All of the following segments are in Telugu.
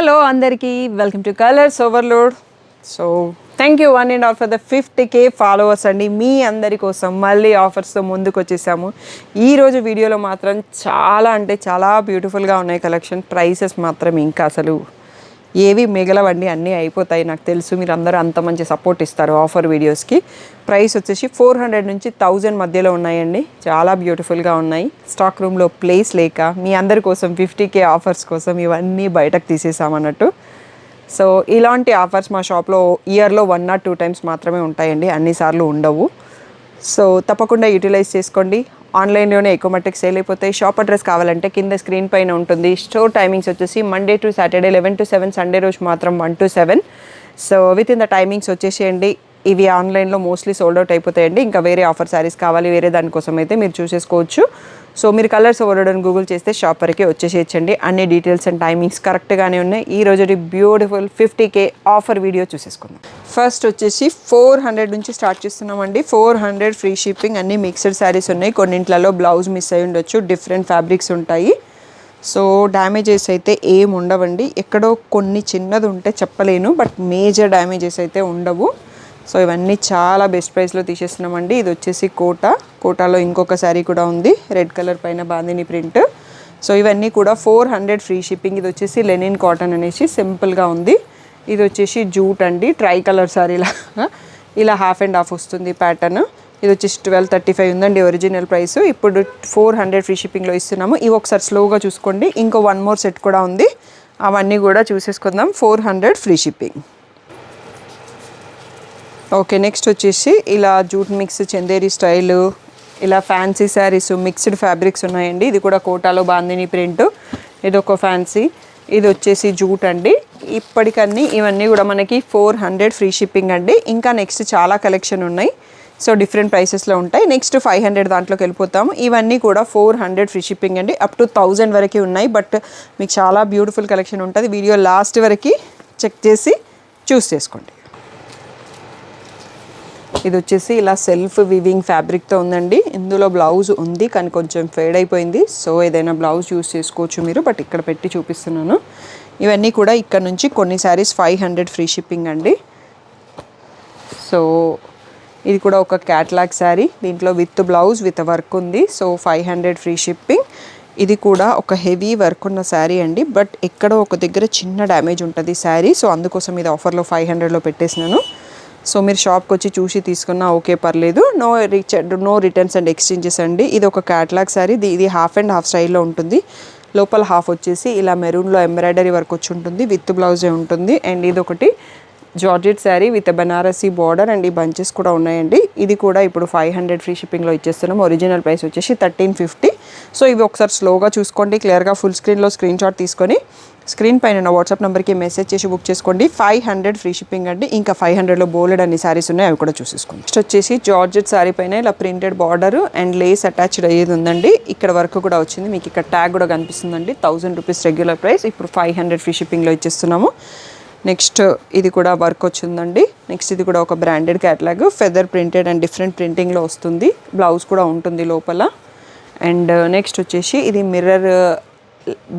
హలో అందరికీ welcome to colours overload. So thank you one and all for the 50K followers అండి. మీ అందరి కోసం మళ్ళీ ఆఫర్స్తో ముందుకు వచ్చేసాము. ఈరోజు వీడియోలో మాత్రం చాలా అంటే చాలా బ్యూటిఫుల్గా ఉన్నాయి కలెక్షన్. ప్రైసెస్ మాత్రం ఇంకా అసలు ఏవి మిగలవండి, అన్నీ అయిపోతాయి. నాకు తెలుసు మీరు అందరూ అంత మంచి సపోర్ట్ ఇస్తారు ఆఫర్ వీడియోస్కి. ప్రైస్ వచ్చేసి 400 నుంచి 1000 మధ్యలో ఉన్నాయండి. చాలా బ్యూటిఫుల్గా ఉన్నాయి. స్టాక్ రూమ్లో ప్లేస్ లేక మీ అందరి కోసం 50K ఆఫర్స్ కోసం ఇవన్నీ బయటకు తీసేసామన్నట్టు. సో ఇలాంటి ఆఫర్స్ మా షాప్లో ఇయర్లో 1 or 2 times మాత్రమే ఉంటాయండి, అన్నిసార్లు ఉండవు. సో తప్పకుండా యూటిలైజ్ చేసుకోండి. ఆన్లైన్లోనే ఎక్కువ మట్టుకు సేల్ అయిపోతాయి. షాప్ అడ్రస్ కావాలంటే కింద స్క్రీన్ పైన ఉంటుంది. స్టోర్ టైమింగ్స్ వచ్చేసి Monday to Saturday 11 to 7, Sunday రోజు మాత్రం 1 to 7. So with in the timings వచ్చేసేయండి. ఇవి ఆన్లైన్లో మోస్ట్లీ సోల్డ్ అవుట్ అయిపోతాయండి. ఇంకా వేరే ఆఫర్ శారీస్ కావాలి వేరే దానికోసం అయితే మీరు చూసేసుకోవచ్చు. సో మీరు కలర్స్ ఓవర్లోడ్ గూగుల్ చేస్తే షాప్ వరకే వచ్చేసేయచ్చండి. అన్ని డీటెయిల్స్ అండ్ టైమింగ్స్ కరెక్ట్గానే ఉన్నాయి. ఈ రోజు బ్యూటిఫుల్ 50K ఆఫర్ వీడియో చూసేసుకుందాం. ఫస్ట్ వచ్చేసి 400 నుంచి స్టార్ట్ చేస్తున్నామండి. 400 ఫ్రీ షిప్పింగ్. అన్ని మిక్స్డ్ శారీస్ ఉన్నాయి. కొన్నింట్లలో బ్లౌజ్ మిస్ అయి ఉండొచ్చు, డిఫరెంట్ ఫ్యాబ్రిక్స్ ఉంటాయి. సో డ్యామేజెస్ అయితే ఏం ఉండవండి. ఎక్కడో కొన్ని చిన్నది ఉంటే చెప్పలేను, బట్ మేజర్ డ్యామేజెస్ అయితే ఉండవు. సో ఇవన్నీ చాలా బెస్ట్ ప్రైస్లో తీసేస్తున్నామండి. ఇది వచ్చేసి కోటాలో ఇంకొక శారీ కూడా ఉంది, రెడ్ కలర్ పైన బాందిని ప్రింట్. సో ఇవన్నీ కూడా 400 ఫ్రీ షిప్పింగ్. ఇది వచ్చేసి లెనిన్ కాటన్ అనేసి సింపుల్గా ఉంది. ఇది వచ్చేసి జూట్ అండి, ట్రై కలర్ శారీలా ఇలా హాఫ్ అండ్ హాఫ్ వస్తుంది ప్యాటర్న్. ఇది వచ్చేసి 1235 ఉందండి ఒరిజినల్ ప్రైస్. ఇప్పుడు 400 ఫ్రీ షిప్పింగ్లో ఇస్తున్నాము. ఇవి ఒకసారి స్లోగా చూసుకోండి. ఇంకో 1 more సెట్ కూడా ఉంది, అవన్నీ కూడా చూసేసుకుందాం. 400 ఫ్రీ షిప్పింగ్. ఓకే, నెక్స్ట్ వచ్చేసి ఇలా జూట్ మిక్స్ చందేరి స్టైలు, ఇలా ఫ్యాన్సీ శారీస్ మిక్స్డ్ ఫ్యాబ్రిక్స్ ఉన్నాయండి. ఇది కూడా కోటాలో బాందిని ప్రింట్. ఇది ఒక ఫ్యాన్సీ, ఇది వచ్చేసి జూట్ అండి. ఇప్పటికన్నీ ఇవన్నీ కూడా మనకి 400 ఫ్రీ షిప్పింగ్ అండి. ఇంకా నెక్స్ట్ చాలా కలెక్షన్ ఉన్నాయి. సో డిఫరెంట్ ప్రైసెస్లో ఉంటాయి. నెక్స్ట్ 500 దాంట్లోకి వెళ్ళిపోతాము. ఇవన్నీ కూడా 400 ఫ్రీ షిప్పింగ్ అండి. అప్ టు 1000 వరకు ఉన్నాయి. బట్ మీకు చాలా బ్యూటిఫుల్ కలెక్షన్ ఉంటుంది. వీడియో లాస్ట్ వరకు చెక్ చేసి చూస్ చేసుకోండి. ఇది వచ్చేసి ఇలా సెల్ఫ్ వివింగ్ ఫ్యాబ్రిక్తో ఉందండి. ఇందులో బ్లౌజ్ ఉంది కానీ కొంచెం ఫేడ్ అయిపోయింది. సో ఏదైనా బ్లౌజ్ యూస్ చేసుకోవచ్చు మీరు, బట్ ఇక్కడ పెట్టి చూపిస్తున్నాను. ఇవన్నీ కూడా ఇక్కడ నుంచి కొన్ని శారీస్ 500 ఫ్రీ షిప్పింగ్ అండి. సో ఇది కూడా ఒక క్యాట్లాగ్ శారీ, దీంట్లో విత్ బ్లౌజ్ విత్ వర్క్ ఉంది. So 500 free shipping. ఇది కూడా ఒక హెవీ వర్క్ ఉన్న శారీ అండి, బట్ ఎక్కడో ఒక దగ్గర చిన్న డ్యామేజ్ ఉంటుంది శారీ. సో అందుకోసం ఇది ఆఫర్లో 500లో పెట్టేసినాను. సో మీరు షాప్కి వచ్చి చూసి తీసుకున్నా ఓకే, పర్లేదు. నో రిటర్న్స్ అండ్ ఎక్స్చేంజెస్ అండి. ఇది ఒక క్యాట్లాగ్ శారీ. ఇది హాఫ్ అండ్ హాఫ్ స్టైల్లో ఉంటుంది. లోపల హాఫ్ వచ్చేసి ఇలా మెరూన్లో ఎంబ్రాయిడరీ వర్క్ వచ్చి ఉంటుంది, విత్ బ్లౌజే ఉంటుంది. అండ్ ఇది ఒకటి georgette sari with Banarasi border and ఈ బంచెస్ కూడా ఉన్నాయండి. ఇది కూడా ఇప్పుడు 500 ఫ్రీ షిప్పింగ్లో ఇచ్చేస్తున్నాం. ఒరిజినల్ ప్రైస్ వచ్చేసి 1350. సో ఇవి ఒకసారి స్లోగా చూసుకోండి, క్లియర్గా ఫుల్ స్క్రీన్లో స్క్రీన్ షాట్ తీసుకొని స్క్రీన్ పైన ఉన్న వాట్సాప్ నెంబర్కి మెసేజ్ చేసి బుక్ చేసుకోండి. 500 ఫ్రీ షిప్పింగ్ అండి. ఇంకా 500లో బోలెడ్ అన్ని శారీస్ ఉన్నాయి, అవి కూడా చూసేసుకోండి. నెక్స్ట్ వచ్చేసి జార్జెట్ శారీ పైన ఇలా printed border and Lay's attached అయ్యేది ఉందండి. ఇక్కడ వర్క్ కూడా వచ్చింది, మీకు ఇక్కడ ట్యాగ్ కూడా కనిపిస్తుందండి. 1000 రూపీస్ రెగ్యులర్ ప్రైస్, ఇప్పుడు 500 ఫ్రీ షిప్పింగ్లో ఇచ్చేస్తున్నాము. నెక్స్ట్ ఇది కూడా వర్క్ వచ్చిందండి. నెక్స్ట్ ఇది కూడా ఒక branded catalogue, feather printed and different ప్రింటింగ్లో వస్తుంది. బ్లౌజ్ కూడా ఉంటుంది లోపల. అండ్ నెక్స్ట్ వచ్చేసి ఇది మిర్రర్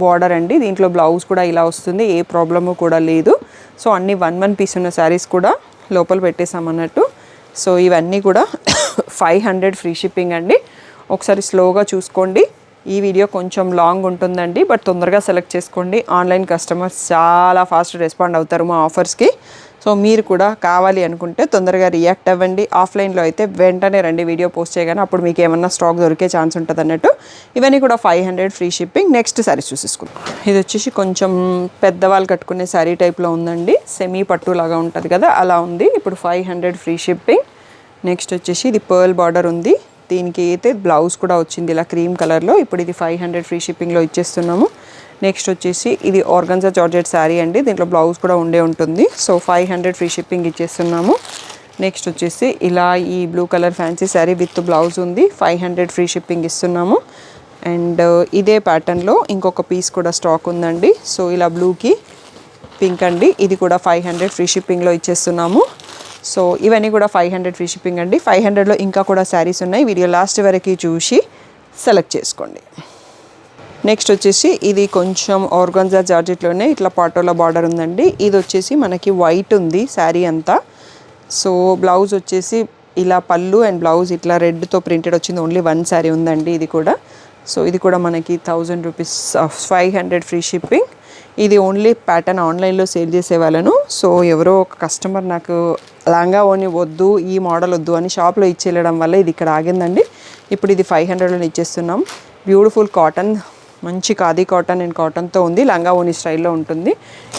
బార్డర్ అండి. దీంట్లో బ్లౌజ్ కూడా ఇలా వస్తుంది, ఏ ప్రాబ్లము కూడా లేదు. సో అన్ని 1 పీస్ ఉన్న శారీస్ కూడా లోపల పెట్టేసామన్నట్టు. సో ఇవన్నీ కూడా 500 ఫ్రీ షిప్పింగ్ అండి. ఒకసారి స్లోగా చూసుకోండి. ఈ వీడియో కొంచెం లాంగ్ ఉంటుందండి, బట్ తొందరగా సెలెక్ట్ చేసుకోండి. ఆన్లైన్ కస్టమర్స్ చాలా ఫాస్ట్ రెస్పాండ్ అవుతారు మా ఆఫర్స్కి. సో మీరు కూడా కావాలి అనుకుంటే తొందరగా రియాక్ట్ అవ్వండి. ఆఫ్లైన్లో అయితే వెంటనే రండి, వీడియో పోస్ట్ చేయగానే, అప్పుడు మీకు ఏమన్నా స్టాక్ దొరికే ఛాన్స్ ఉంటుంది అన్నట్టు. ఇవన్నీ కూడా 500 ఫ్రీ షిప్పింగ్. నెక్స్ట్ శారీ చూసేసుకుందాం. ఇది వచ్చేసి కొంచెం పెద్దవాళ్ళు కట్టుకునే శారీ టైప్లో ఉందండి. సెమీ పట్టు లాగా ఉంటుంది కదా, అలా ఉంది. ఇప్పుడు 500 ఫ్రీ షిప్పింగ్. నెక్స్ట్ వచ్చేసి ఇది పర్ల్ బార్డర్ ఉంది, దీనికి అయితే బ్లౌజ్ కూడా వచ్చింది ఇలా క్రీమ్ కలర్లో. ఇప్పుడు ఇది 500 ఫ్రీ షిప్పింగ్లో ఇచ్చేస్తున్నాము. నెక్స్ట్ వచ్చేసి ఇది ఆర్గన్జా జార్జెట్ శారీ అండి, దీంట్లో బ్లౌజ్ కూడా ఉండే ఉంటుంది. సో 500 ఫ్రీ షిప్పింగ్ ఇచ్చేస్తున్నాము. నెక్స్ట్ వచ్చేసి ఇలా ఈ blue colour fancy sari with blouse ఉంది, 500 ఫ్రీ షిప్పింగ్ ఇస్తున్నాము. అండ్ ఇదే ప్యాటర్న్లో ఇంకొక పీస్ కూడా స్టాక్ ఉందండి. సో ఇలా బ్లూకి పింక్ అండి, ఇది కూడా 500 ఫ్రీ షిప్పింగ్లో ఇచ్చేస్తున్నాము. సో ఇవన్నీ కూడా 500 ఫ్రీ షిప్పింగ్ అండి. 500లో ఇంకా కూడా శారీస్ ఉన్నాయి. వీడియో లాస్ట్ వరకు చూసి సెలెక్ట్ చేసుకోండి. నెక్స్ట్ వచ్చేసి ఇది కొంచెం ఆర్గాన్జా జార్జెట్లోనే ఇట్లా పాటోలా బార్డర్ ఉందండి. ఇది వచ్చేసి మనకి వైట్ ఉంది శారీ అంతా. సో బ్లౌజ్ వచ్చేసి ఇలా పళ్ళు అండ్ బ్లౌజ్ ఇట్లా రెడ్తో ప్రింటెడ్ వచ్చింది. ఓన్లీ వన్ శారీ ఉందండి ఇది కూడా. సో ఇది కూడా మనకి 1000 రూపీస్, 500 ఫ్రీ షిప్పింగ్. ఇది ఓన్లీ ప్యాటర్న్ ఆన్లైన్లో సేల్ చేసే వాళ్ళను. సో ఎవరో ఒక కస్టమర్ నాకు లంగా ఓని వద్దు, ఈ మోడల్ వద్దు అని షాప్లో ఇచ్చేయడం వల్ల ఇది ఇక్కడ ఆగిందండి. ఇప్పుడు ఇది 500లో ఇచ్చేస్తున్నాం. బ్యూటిఫుల్ కాటన్, మంచి ఖాదీ కాటన్ అండ్ కాటన్తో ఉంది. లంగా ఓని స్టైల్లో ఉంటుంది.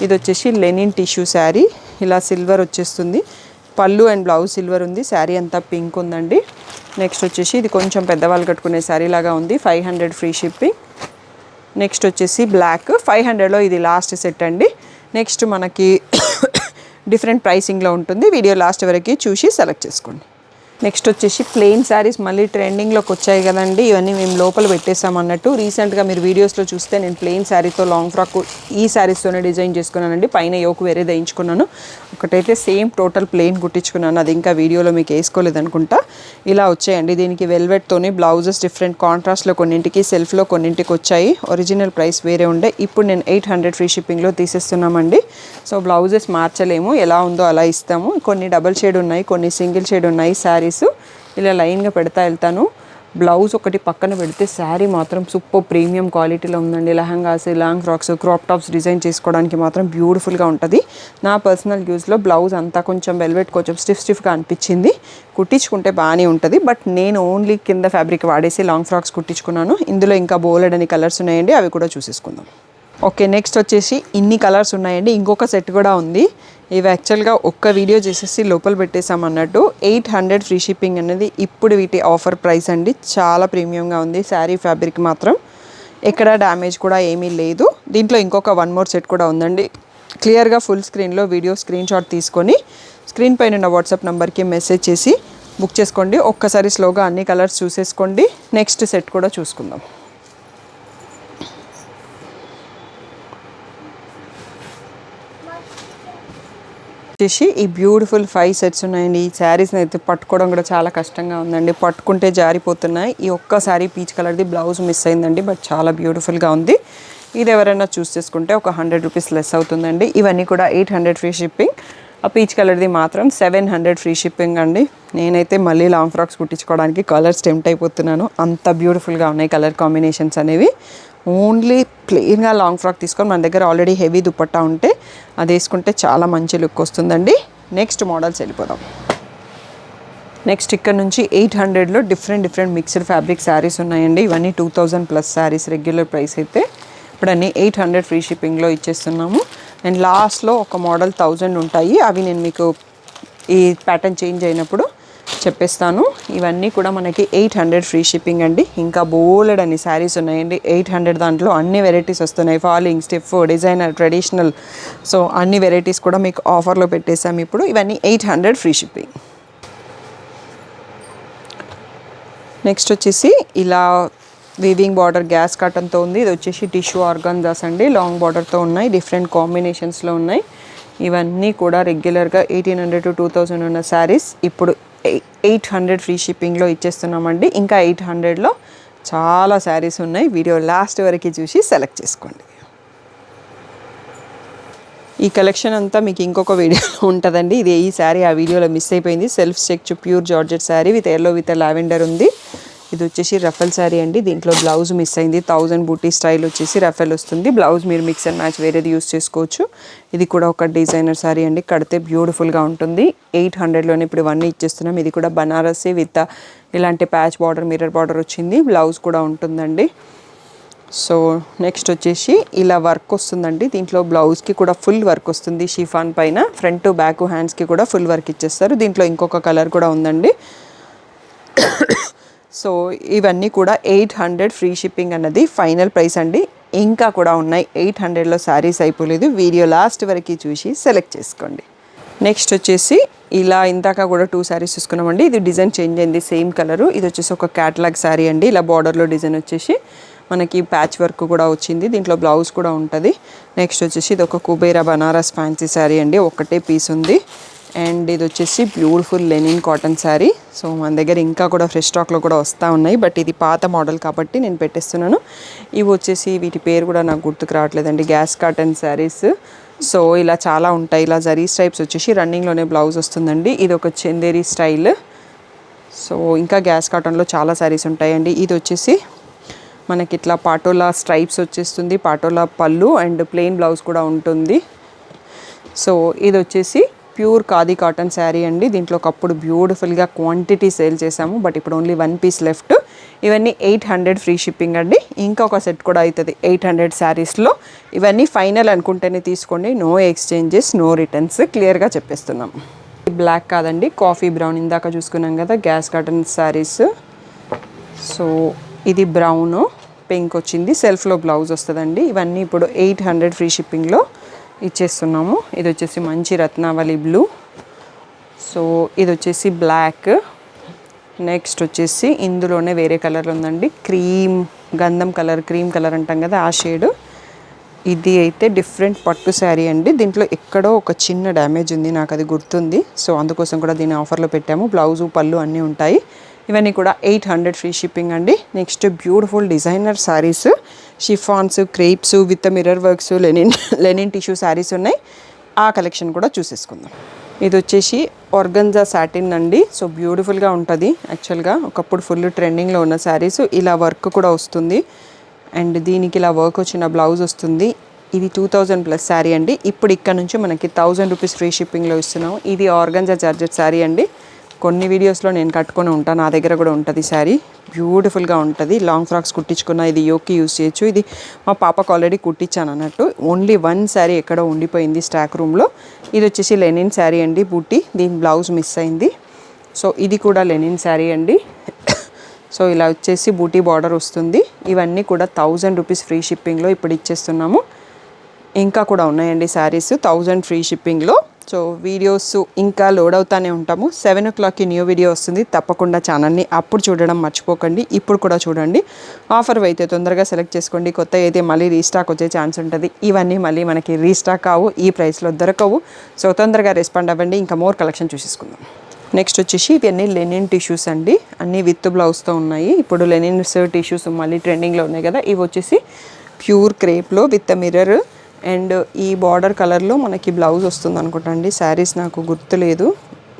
ఇది వచ్చేసి లెనిన్ టిష్యూ శారీ, ఇలా సిల్వర్ వచ్చేస్తుంది. పళ్ళు అండ్ బ్లౌజ్ సిల్వర్ ఉంది. శారీ అంతా పింక్ ఉందండి. నెక్స్ట్ వచ్చేసి ఇది కొంచెం పెద్దవాళ్ళు కట్టుకునే శారీ లాగా ఉంది. 500 ఫ్రీ షిప్పింగ్. నెక్స్ట్ వచ్చేసి బ్లాక్ 500లో ఇది లాస్ట్ సెట్ అండి. నెక్స్ట్ మనకి డిఫరెంట్ ప్రైసింగ్లో ఉంటుంది. వీడియో లాస్ట్ వరకు చూసి సెలెక్ట్ చేసుకోండి. నెక్స్ట్ వచ్చేసి ప్లెయిన్ శారీస్ మళ్ళీ ట్రెండింగ్లోకి వచ్చాయి కదండి. ఇవన్నీ మేము లోపల పెట్టేసాం అన్నట్టు. రీసెంట్గా మీరు వీడియోస్లో చూస్తే నేను ప్లెయిన్ శారీతో లాంగ్ ఫ్రాక్ ఈ శారీస్తోనే డిజైన్ చేసుకున్నానండి. పైన యోకు వేరే వేయించుకున్నాను. ఒకటైతే సేమ్ టోటల్ ప్లెయిన్ కుట్టించుకున్నాను. అది ఇంకా వీడియోలో మీకు వేసుకోలేదు అనుకుంటా. ఇలా వచ్చాయండి. దీనికి వెల్వెట్తోని బ్లౌజెస్ డిఫరెంట్ కాంట్రాస్ట్లో కొన్నింటికి, సెల్ఫ్లో కొన్నింటికి వచ్చాయి. ఒరిజినల్ ప్రైస్ వేరే ఉండే. ఇప్పుడు నేను 800 ఫ్రీ షిప్పింగ్లో తీసేస్తున్నామండి. సో బ్లౌజెస్ మార్చలేము, ఎలా ఉందో అలా ఇస్తాము. కొన్ని డబల్ షేడ్ ఉన్నాయి, కొన్ని సింగిల్ షేడ్ ఉన్నాయి. శారీస్ ఇలా లైన్గా పెడతా వెళ్తాను. బ్లౌజ్ ఒకటి పక్కన పెడితే శారీ మాత్రం సూపర్ ప్రీమియం క్వాలిటీలో ఉందండి. Lehengas, long frocks, crop tops design చేసుకోవడానికి మాత్రం బ్యూటిఫుల్గా ఉంటుంది. నా పర్సనల్ యూస్లో బ్లౌజ్ అంతా కొంచెం వెల్వెట్ కొంచెం స్టిఫ్గా అనిపించింది. కుట్టించుకుంటే బాగానే ఉంటుంది. బట్ నేను ఓన్లీ కింద ఫ్యాబ్రిక్ వాడేసి లాంగ్ ఫ్రాక్స్ కుట్టించుకున్నాను. ఇందులో ఇంకా బోలెడని కలర్స్ ఉన్నాయండి, అవి కూడా చూసేసుకుందాం. ఓకే, నెక్స్ట్ వచ్చేసి ఇన్ని కలర్స్ ఉన్నాయండి. ఇంకొక సెట్ కూడా ఉంది. ఇవి యాక్చువల్గా ఒక్క వీడియో చేసేసి లోపల పెట్టేసాం అన్నట్టు. 800 ఫ్రీ షిప్పింగ్ అనేది ఇప్పుడు వీటి ఆఫర్ ప్రైస్ అండి. చాలా ప్రీమియంగా ఉంది. శారీ ఫ్యాబ్రిక్ మాత్రం ఎక్కడ డ్యామేజ్ కూడా ఏమీ లేదు. దీంట్లో ఇంకొక 1 మోర్ సెట్ కూడా ఉందండి. క్లియర్గా ఫుల్ స్క్రీన్లో వీడియో స్క్రీన్ షాట్ తీసుకొని స్క్రీన్ పైన ఉన్న వాట్సాప్ నెంబర్కి మెసేజ్ చేసి బుక్ చేసుకోండి. ఒక్కసారి స్లోగా అన్ని కలర్స్ చూసేసుకోండి. నెక్స్ట్ సెట్ కూడా చూసుకుందాం. వచ్చేసి ఈ బ్యూటిఫుల్ 5 సెట్స్ ఉన్నాయండి. ఈ శారీస్ని అయితే పట్టుకోవడం కూడా చాలా కష్టంగా ఉందండి. పట్టుకుంటే జారిపోతున్నాయి. ఈ ఒక్క శారీ పీచ్ కలర్ది బ్లౌజ్ మిస్ అయిందండి. బట్ చాలా బ్యూటిఫుల్గా ఉంది. ఇది ఎవరైనా చూస్ చేసుకుంటే ఒక 100 రూపీస్ లెస్ అవుతుందండి. ఇవన్నీ కూడా 800 ఫ్రీ షిప్పింగ్. ఆ పీచ్ కలర్ది మాత్రం 700 ఫ్రీ షిప్పింగ్ అండి. నేనైతే మళ్ళీ లాంగ్ ఫ్రాక్స్ కుట్టించుకోవడానికి కలర్స్ టెంప్ట్ అయిపోతున్నాను. అంత బ్యూటిఫుల్గా ఉన్నాయి కలర్ కాంబినేషన్స్ అనేవి. ఓన్లీ ప్లెయిన్గా లాంగ్ ఫ్రాక్ తీసుకొని మన దగ్గర ఆల్రెడీ హెవీ దుపట్టా ఉంటే అది వేసుకుంటే చాలా మంచి లుక్ వస్తుందండి. నెక్స్ట్ మోడల్స్ వెళ్ళిపోదాం. నెక్స్ట్ ఇక్కడ నుంచి 800లో డిఫరెంట్ మిక్స్డ్ ఫ్యాబ్రిక్ శారీస్ ఉన్నాయండి. ఇవన్నీ 2000+ శారీస్ రెగ్యులర్ ప్రైస్ అయితే. ఇప్పుడు అన్నీ 800 ఫ్రీ షిప్పింగ్లో ఇచ్చేస్తున్నాము. అండ్ లాస్ట్లో ఒక మోడల్ 1000 ఉంటాయి. అవి నేను మీకు ఈ ప్యాటర్న్ చేంజ్ అయినప్పుడు చెప్పేస్తాను. ఇవన్నీ కూడా మనకి 800 ఫ్రీ షిప్పింగ్ అండి. ఇంకా బోలెడ్ అని శారీస్ ఉన్నాయండి. 800 దాంట్లో అన్ని వెరైటీస్ వస్తున్నాయి. Falling, stiff, designer, traditional, so అన్ని వెరైటీస్ కూడా మీకు ఆఫర్లో పెట్టేసాము ఇప్పుడు. ఇవన్నీ 800 ఫ్రీ షిప్పింగ్. నెక్స్ట్ వచ్చేసి ఇలా వీవింగ్ బార్డర్ గ్యాస్ కాటన్తో ఉంది. ఇది వచ్చేసి టిష్యూ ఆర్గాన్జాస్ అండి. లాంగ్ బార్డర్తో ఉన్నాయి. డిఫరెంట్ కాంబినేషన్స్లో ఉన్నాయి. ఇవన్నీ కూడా రెగ్యులర్గా 1800 to 2000 ఉన్న శారీస్ ఇప్పుడు 800 ఫ్రీ షిప్పింగ్లో ఇచ్చేస్తున్నామండి. ఇంకా 800లో చాలా శారీస్ ఉన్నాయి. వీడియో లాస్ట్ వరకు చూసి సెలెక్ట్ చేసుకోండి. ఈ కలెక్షన్ అంతా మీకు ఇంకొక వీడియోలో ఉంటుందండి. ఇది ఈ శారీ ఆ వీడియోలో మిస్ అయిపోయింది. Self stitch pure georgette sari with yellow with lavender ఉంది. ఇది వచ్చేసి రఫెల్ శారీ అండి. దీంట్లో బ్లౌజ్ మిస్ అయింది. 1000 బూటీ స్టైల్ వచ్చేసి రఫెల్ వస్తుంది. బ్లౌజ్ మీరు మిక్స్ అండ్ మ్యాచ్ వేరేది యూస్ చేసుకోవచ్చు. ఇది కూడా ఒక డిజైనర్ శారీ అండి. కడితే బ్యూటిఫుల్గా ఉంటుంది. 800లోనే ఇప్పుడు ఇవన్నీ ఇచ్చేస్తున్నాం. ఇది కూడా బనారసి విత్ ఇలాంటి ప్యాచ్ బార్డర్, మిర్రర్ బార్డర్ వచ్చింది. బ్లౌజ్ కూడా ఉంటుందండి. సో నెక్స్ట్ వచ్చేసి ఇలా వర్క్ వస్తుందండి. దీంట్లో బ్లౌజ్కి కూడా ఫుల్ వర్క్ వస్తుంది. షిఫాన్ పైన ఫ్రంట్ బ్యాక్ హ్యాండ్స్కి కూడా ఫుల్ వర్క్ ఇచ్చేస్తారు. దీంట్లో ఇంకొక కలర్ కూడా ఉందండి. సో ఇవన్నీ కూడా 800 ఫ్రీ షిప్పింగ్ అన్నది ఫైనల్ ప్రైస్ అండి. ఇంకా కూడా ఉన్నాయి. 800లో శారీస్ అయిపోలేదు. వీడియో లాస్ట్ వరకు చూసి సెలెక్ట్ చేసుకోండి. నెక్స్ట్ వచ్చేసి ఇలా ఇందాక కూడా 2 శారీస్ చూసుకున్నామండి. ఇది డిజైన్ చేంజ్ అయింది. Same colour. ఇది వచ్చేసి ఒక క్యాటలాగ్ శారీ అండి. ఇలా బార్డర్లో డిజైన్ వచ్చేసి మనకి ప్యాచ్ వర్క్ కూడా వచ్చింది. దీంట్లో బ్లౌజ్ కూడా ఉంటుంది. నెక్స్ట్ వచ్చేసి ఇది ఒక కుబేరా బనారస్ ఫ్యాన్సీ శారీ అండి. ఒకటే పీస్ ఉంది. అండ్ ఇది వచ్చేసి beautiful linen cotton sari. So మన దగ్గర ఇంకా కూడా ఫ్రెష్ స్టాక్లో కూడా వస్తూ ఉన్నాయి, బట్ ఇది పాత మోడల్ కాబట్టి నేను పెట్టేస్తున్నాను. ఇవి వచ్చేసి వీటి పేరు కూడా నాకు గుర్తుకు రావట్లేదండి, గ్యాస్ కాటన్ శారీస్. సో ఇలా చాలా ఉంటాయి. ఇలా జరీ స్ట్రైప్స్ వచ్చేసి రన్నింగ్లోనే బ్లౌజ్ వస్తుందండి. ఇది ఒక చందేరి స్టైల్. సో ఇంకా గ్యాస్ కాటన్లో చాలా శారీస్ ఉంటాయండి. ఇది వచ్చేసి మనకి ఇట్లా పాటోలా స్ట్రైప్స్ వచ్చేస్తుంది, పాటోలా పళ్ళు అండ్ ప్లెయిన్ బ్లౌజ్ కూడా ఉంటుంది. సో ఇది వచ్చేసి ప్యూర్ ఖాదీ కాటన్ శారీ అండి. దీంట్లో ఒకప్పుడు బ్యూటిఫుల్గా క్వాంటిటీ సేల్ చేసాము, బట్ ఇప్పుడు ఓన్లీ 1 పీస్ లెఫ్ట్. ఇవన్నీ 800 ఫ్రీ షిప్పింగ్ అండి. ఇంకా ఒక సెట్ కూడా అవుతుంది 800 శారీస్లో. ఇవన్నీ ఫైనల్ అనుకుంటేనే తీసుకోండి, నో ఎక్స్చేంజెస్, నో రిటర్న్స్, క్లియర్గా చెప్పేస్తున్నాం. బ్లాక్ కాదండి, కాఫీ బ్రౌన్. ఇందాక చూసుకున్నాం కదా గ్యాస్ కాటన్ శారీస్. సో ఇది బ్రౌన్ పింక్ వచ్చింది, సెల్ఫ్లో బ్లౌజ్ వస్తుందండి. ఇవన్నీ ఇప్పుడు 800 ఫ్రీ షిప్పింగ్లో ఇచ్చేస్తున్నాము. ఇది వచ్చేసి మంచి రత్నావళి బ్లూ. సో ఇది వచ్చేసి బ్లాక్. నెక్స్ట్ వచ్చేసి ఇందులోనే వేరే కలర్ ఉందండి, క్రీమ్ గంధం కలర్, క్రీమ్ కలర్ అంటాం కదా ఆ షేడ్. ఇది అయితే డిఫరెంట్ పట్టు శారీ అండి. దీంట్లో ఎక్కడో ఒక చిన్న డ్యామేజ్ ఉంది, నాకు అది గుర్తుంది. సో అందుకోసం కూడా దీన్ని ఆఫర్లో పెట్టాము. బ్లౌజు పళ్ళు అన్నీ ఉంటాయి. ఇవన్నీ కూడా 800 ఫ్రీ షిప్పింగ్ అండి. Next beautiful designer saris, chiffons, crepes with mirror works, linen tissue saris ఉన్నాయి. ఆ కలెక్షన్ కూడా చూసేసుకుందాం. ఇది వచ్చేసి ఆర్గంజా సాటిన్ అండి. సో బ్యూటిఫుల్గా ఉంటుంది. యాక్చువల్గా ఒకప్పుడు ఫుల్ ట్రెండింగ్లో ఉన్న శారీస్. ఇలా వర్క్ కూడా వస్తుంది అండ్ దీనికి ఇలా వర్క్ వచ్చిన బ్లౌజ్ వస్తుంది. ఇది 2000 ప్లస్ శారీ అండి. ఇప్పుడు ఇక్కడ నుంచి మనకి 1000 రూపీస్ ఫ్రీ షిప్పింగ్లో ఇస్తున్నాము. ఇది ఆర్గంజా జార్జెట్ శారీ అండి. కొన్ని వీడియోస్లో నేను కట్టుకొని ఉంటాను, నా దగ్గర కూడా ఉంటుంది శారీ. బ్యూటిఫుల్గా ఉంటుంది. లాంగ్ ఫ్రాక్స్ కుట్టించుకున్న, ఇది యోకి యూస్ చేయొచ్చు. ఇది మా పాపకు ఆల్రెడీ కుట్టించాను అన్నట్టు. ఓన్లీ 1 శారీ ఎక్కడో ఉండిపోయింది స్టాక్ రూమ్లో. ఇది వచ్చేసి లెనిన్ శారీ అండి, బూటీ. దీని బ్లౌజ్ మిస్ అయింది. సో ఇది కూడా లెనిన్ శారీ అండి. సో ఇలా వచ్చేసి బూటీ బార్డర్ వస్తుంది. ఇవన్నీ కూడా 1000 రూపీస్ ఫ్రీ షిప్పింగ్లో ఇప్పుడు ఇచ్చేస్తున్నాము. ఇంకా కూడా ఉన్నాయండి శారీస్ 1000 ఫ్రీ షిప్పింగ్లో. సో వీడియోస్ ఇంకా లోడ్ అవుతానే ఉంటాము. 7 o'clockకి న్యూ వీడియో వస్తుంది, తప్పకుండా ఛానల్ని అప్పుడు చూడడం మర్చిపోకండి. ఇప్పుడు కూడా చూడండి. ఆఫర్ అయితే తొందరగా సెలెక్ట్ చేసుకోండి. కొత్త అయితే మళ్ళీ రీస్టాక్ వచ్చే ఛాన్స్ ఉంటుంది. ఇవన్నీ మళ్ళీ మనకి రీస్టాక్ కావు, ఈ ప్రైస్లో దొరకవు. సో తొందరగా రెస్పాండ్ అవ్వండి. ఇంకా మోర్ కలెక్షన్ చూసేసుకుందాం. నెక్స్ట్ వచ్చేసి ఇవన్నీ లెనిన్ టిష్యూస్ అండి. అన్నీ విత్ బ్లౌజ్తో ఉన్నాయి. ఇప్పుడు లెనిన్స్ టిష్యూస్ మళ్ళీ ట్రెండింగ్లో ఉన్నాయి కదా. ఇవి వచ్చేసి ప్యూర్ క్రేప్లో విత్ మిర్రర్ అండ్ ఈ బార్డర్ కలర్లో మనకి బ్లౌజ్ వస్తుంది అనుకుంటా అండి. శారీస్ నాకు గుర్తులేదు,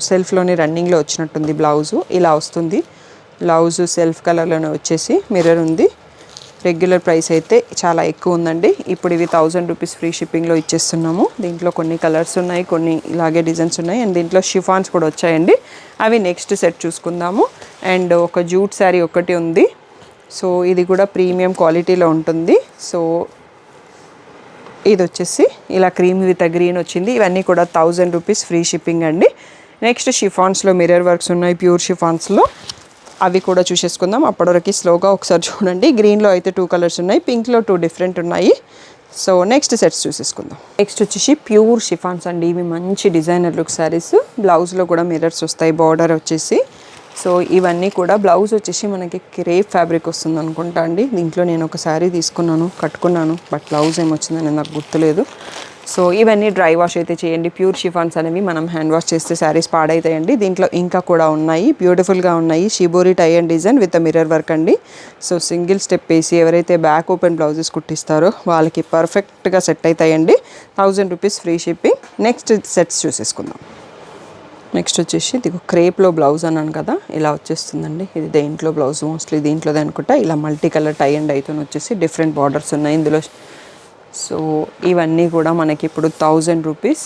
సెల్ఫ్లోనే రన్నింగ్లో వచ్చినట్టుంది బ్లౌజు. ఇలా వస్తుంది బ్లౌజు, సెల్ఫ్ కలర్లోనే వచ్చేసి మిర్రర్ ఉంది. రెగ్యులర్ ప్రైస్ అయితే చాలా ఎక్కువ ఉందండి. ఇప్పుడు ఇవి 1000 రూపీస్ ఫ్రీ షిప్పింగ్లో ఇచ్చేస్తున్నాము. దీంట్లో కొన్ని కలర్స్ ఉన్నాయి, కొన్ని ఇలాగే డిజైన్స్ ఉన్నాయి అండ్ దీంట్లో షిఫాన్స్ కూడా వచ్చాయండి. అవి నెక్స్ట్ సెట్ చూసుకుందాము. అండ్ ఒక జూట్ శారీ ఒకటి ఉంది. సో ఇది కూడా ప్రీమియం క్వాలిటీలో ఉంటుంది. సో ఇది వచ్చేసి ఇలా క్రీమ్ విత్ గ్రీన్ వచ్చింది. ఇవన్నీ కూడా 1000 రూపీస్ ఫ్రీ షిప్పింగ్ అండి. నెక్స్ట్ షిఫాన్స్లో మిర్రర్ వర్క్స్ ఉన్నాయి, ప్యూర్ షిఫాన్స్లో. అవి కూడా చూసేసుకుందాం. అప్పటివరకు స్లోగా ఒకసారి చూడండి. గ్రీన్లో అయితే 2 కలర్స్ ఉన్నాయి, పింక్లో 2 డిఫరెంట్ ఉన్నాయి. సో నెక్స్ట్ సెట్స్ చూసేసుకుందాం. నెక్స్ట్ వచ్చేసి ప్యూర్ షిఫాన్స్ అండి. ఇవి మంచి డిజైనర్ లుక్ శారీస్. బ్లౌజ్లో కూడా మిర్రర్స్ వస్తాయి, బార్డర్ వచ్చేసి. సో ఇవన్నీ కూడా బ్లౌజ్ వచ్చేసి మనకి క్రేప్ ఫ్యాబ్రిక్ వస్తుంది అనుకుంటా అండి. దీంట్లో నేను ఒక శారీ తీసుకున్నాను, కట్టుకున్నాను, బట్ బ్లౌజ్ ఏమొచ్చిందని నాకు గుర్తులేదు. సో ఇవన్నీ డ్రై వాష్ అయితే చేయండి. ప్యూర్ షిఫాన్స్ అనేవి మనం హ్యాండ్ వాష్ చేస్తే శారీస్ పాడైతాయండి. దీంట్లో ఇంకా కూడా ఉన్నాయి, బ్యూటిఫుల్గా ఉన్నాయి. Shibori tie and design with mirror work అండి. సో సింగిల్ స్టెప్ వేసి ఎవరైతే బ్యాక్ ఓపెన్ బ్లౌజెస్ కుట్టిస్తారో వాళ్ళకి పర్ఫెక్ట్గా సెట్ అవుతాయండి. 1000 rupees free shipping. Next sets చూసేసుకుందాం. నెక్స్ట్ వచ్చేసి ఇది క్రేప్లో బ్లౌజ్ అన్నాను కదా, ఇలా వచ్చేస్తుందండి. ఇది దేంట్లో బ్లౌజ్, మోస్ట్లీ దీంట్లోదే అనుకుంటా. ఇలా మల్టీ కలర్ టై అండ్ అయితే వచ్చేసి డిఫరెంట్ బార్డర్స్ ఉన్నాయి ఇందులో. సో ఇవన్నీ కూడా మనకి ఇప్పుడు 1000 రూపీస్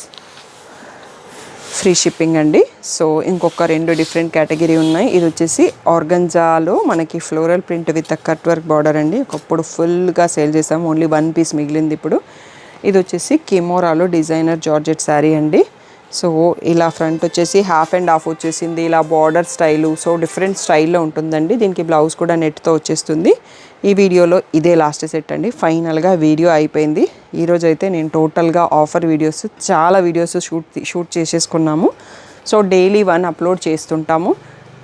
ఫ్రీ షిప్పింగ్ అండి. సో ఇంకొక 2 డిఫరెంట్ కేటగిరీ ఉన్నాయి. ఇది వచ్చేసి ఆర్గంజాలో మనకి floral print with cut work border అండి. ఒకప్పుడు ఫుల్గా సేల్ చేసాము, ఓన్లీ 1 పీస్ మిగిలింది ఇప్పుడు. ఇది వచ్చేసి కిమోరాలో డిజైనర్ జార్జెట్ శారీ అండి. సో ఇలా ఫ్రంట్ వచ్చేసి హాఫ్ అండ్ హాఫ్ వచ్చేసింది, ఇలా బార్డర్ స్టైలు. సో డిఫరెంట్ స్టైల్లో ఉంటుందండి. దీనికి బ్లౌజ్ కూడా నెట్తో వచ్చేస్తుంది. ఈ వీడియోలో ఇదే లాస్ట్ సెట్ అండి. ఫైనల్గా వీడియో అయిపోయింది. ఈరోజు అయితే నేను టోటల్గా ఆఫర్ వీడియోస్, చాలా వీడియోస్ షూట్ చేసేసుకున్నాము. సో డైలీ 1 అప్లోడ్ చేస్తుంటాము.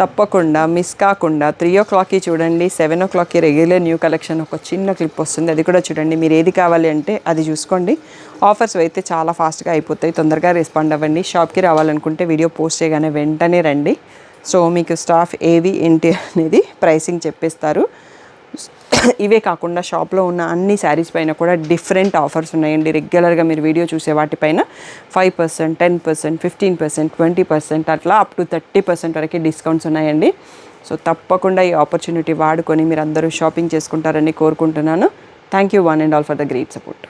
తప్పకుండా మిస్ కాకుండా 3 o'clockకి చూడండి, 7 o'clockకి రెగ్యులర్ న్యూ కలెక్షన్ ఒక చిన్న క్లిప్ వస్తుంది, అది కూడా చూడండి. మీరు ఏది కావాలి అంటే అది చూసుకోండి. ఆఫర్స్ అయితే చాలా ఫాస్ట్గా అయిపోతాయి, తొందరగా రెస్పాండ్ అవ్వండి. షాప్కి రావాలనుకుంటే వీడియో పోస్ట్ చేయగానే వెంటనే రండి. సో మీకు స్టాఫ్ ఏవి ఏంటి అనేది ప్రైసింగ్ చెప్పేస్తారు. ఇవే కాకుండా షాప్లో ఉన్న అన్ని శారీస్ పైన కూడా డిఫరెంట్ ఆఫర్స్ ఉన్నాయండి. రెగ్యులర్గా మీరు వీడియో చూసే వాటిపైన 5%, 10%, 15%, 20% అట్లా అప్ టు 30% వరకు డిస్కౌంట్స్ ఉన్నాయండి. సో తప్పకుండా ఈ ఆపర్చునిటీ వాడుకొని మీరు అందరూ షాపింగ్ చేసుకుంటారని కోరుకుంటున్నాను. Thank you one and all for the great support.